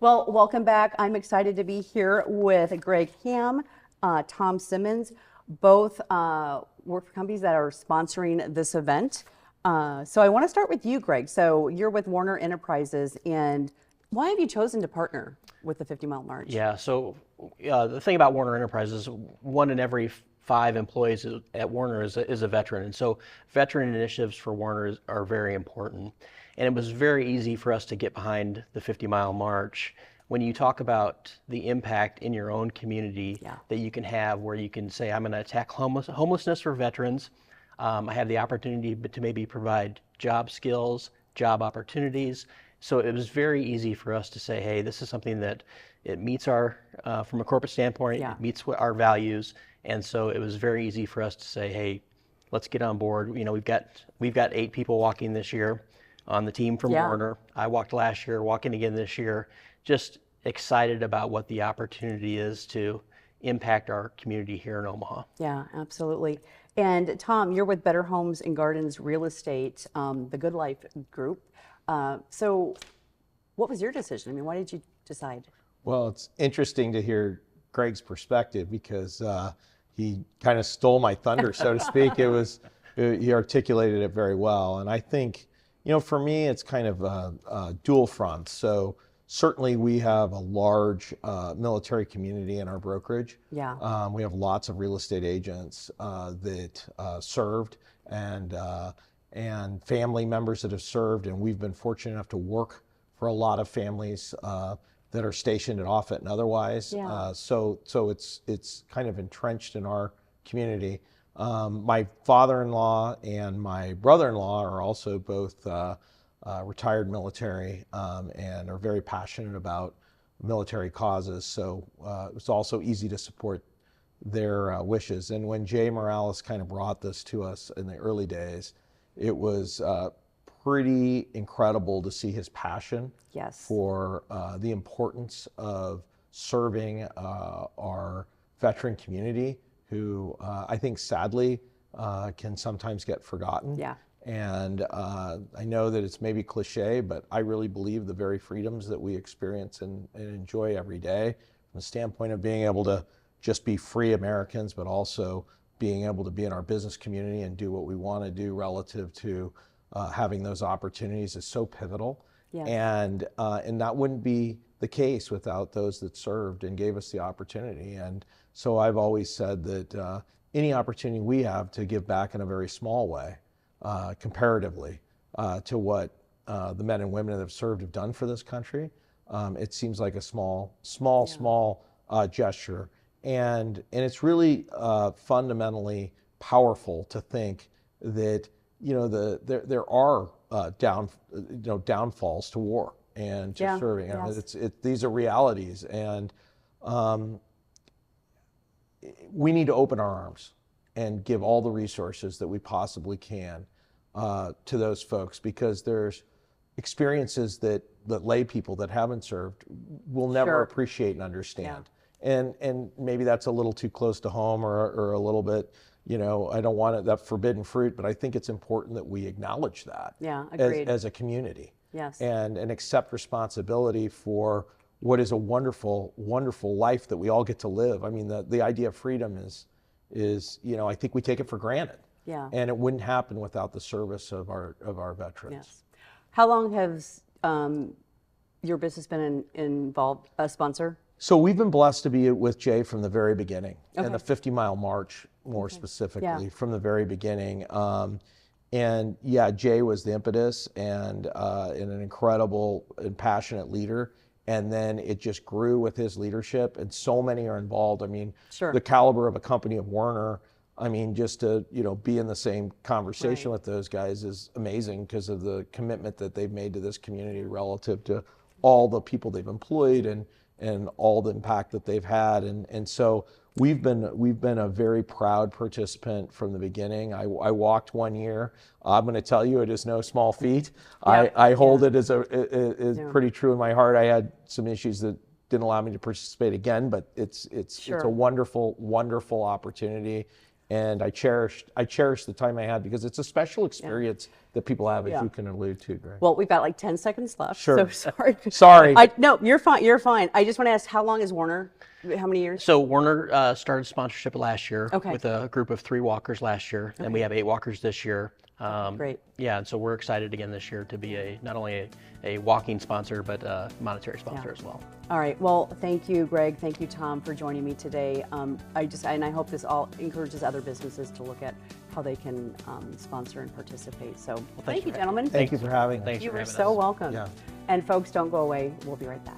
Well, welcome back. I'm excited to be here with Greg Hamm, Tom Simmons. Both work for companies that are sponsoring this event. So I want to start with you, Greg. So you're with Warner Enterprises, and why have you chosen to partner with the 50 Mile March? Yeah, so the thing about Warner Enterprises, one in every five employees at Warner is a veteran. And so veteran initiatives for Warner are very important. And it was very easy for us to get behind the 50 Mile March. When you talk about the impact in your own community that you can have, where you can say, I'm going to attack homelessness for veterans. I have the opportunity to maybe provide job skills, job opportunities. So it was very easy for us to say, hey, this is something that it meets our, from a corporate standpoint, it meets our values. And so it was very easy for us to say, hey, let's get on board. You know, we've got 8 people walking this year on the team from Warner. I walked last year, walking again this year. Just excited about what the opportunity is to impact our community here in Omaha. Yeah, absolutely. And Tom, you're with Better Homes and Gardens Real Estate, the Good Life Group. So what was your decision? I mean, why did you decide? Well, it's interesting to hear Greg's perspective because he kind of stole my thunder, so to speak. He articulated it very well. And I think, you know, for me, it's kind of dual fronts. So certainly we have a large military community in our brokerage. Yeah. We have lots of real estate agents that served and family members that have served. And we've been fortunate enough to work for a lot of families that are stationed at Offutt and otherwise. So it's kind of entrenched in our community. My father-in-law and my brother-in-law are also both retired military and are very passionate about military causes. So it's also easy to support their wishes. And when Jay Morales kind of brought this to us in the early days, it was pretty incredible to see his passion for the importance of serving our veteran community, who I think sadly can sometimes get forgotten. And I know that it's maybe cliche, but I really believe the very freedoms that we experience and enjoy every day, from the standpoint of being able to just be free Americans, but also being able to be in our business community and do what we want to do relative to having those opportunities, is so pivotal. And that wouldn't be the case without those that served and gave us the opportunity. And so I've always said that any opportunity we have to give back in a very small way, comparatively to what the men and women that have served have done for this country, it seems like a small gesture. And it's really fundamentally powerful to think that, you know, there are downfalls to war and to serving. I mean, these are realities, and we need to open our arms and give all the resources that we possibly can to those folks, because there's experiences that lay people that haven't served will never appreciate and understand. And maybe that's a little too close to home, or a little bit, you know, I don't want that forbidden fruit, but I think it's important that we acknowledge that as a community. And accept responsibility for what is a wonderful, wonderful life that we all get to live. I mean, the idea of freedom is, you know, I think we take it for granted. And it wouldn't happen without the service of our veterans. How long has your business been involved, a sponsor? So we've been blessed to be with Jay from the very beginning, and the 50 Mile March more specifically from the very beginning. And yeah, Jay was the impetus and an incredible and passionate leader. And then it just grew with his leadership, and so many are involved. I mean, the caliber of a company of Warner, I mean, just to, you know, be in the same conversation with those guys is amazing, because of the commitment that they've made to this community relative to all the people they've employed and all the impact that they've had. And so we've been a very proud participant from the beginning. I walked one year. I'm going to tell you, it is no small feat. I hold it as pretty true in my heart. I had some issues that didn't allow me to participate again, but it's a wonderful, wonderful opportunity. and I cherished the time I had, because it's a special experience that people have, as Yeah. you can allude to, Greg. Well, we've got like 10 seconds left. Sure. So sorry. Sorry. No, you're fine. You're fine. I just want to ask, how long is Warner? How many years? So Warner started sponsorship last year Okay. with a group of 3 walkers last year, and we have 8 walkers this year. Great. Yeah, and so we're excited again this year to be not only a walking sponsor, but a monetary sponsor as well. All right. Well, thank you, Greg. Thank you, Tom, for joining me today. I hope this all encourages other businesses to look at how they can sponsor and participate. So thank you, gentlemen. Thank you for having us. Thanks You for were having so us. welcome. Yeah. And folks, don't go away. We'll be right back.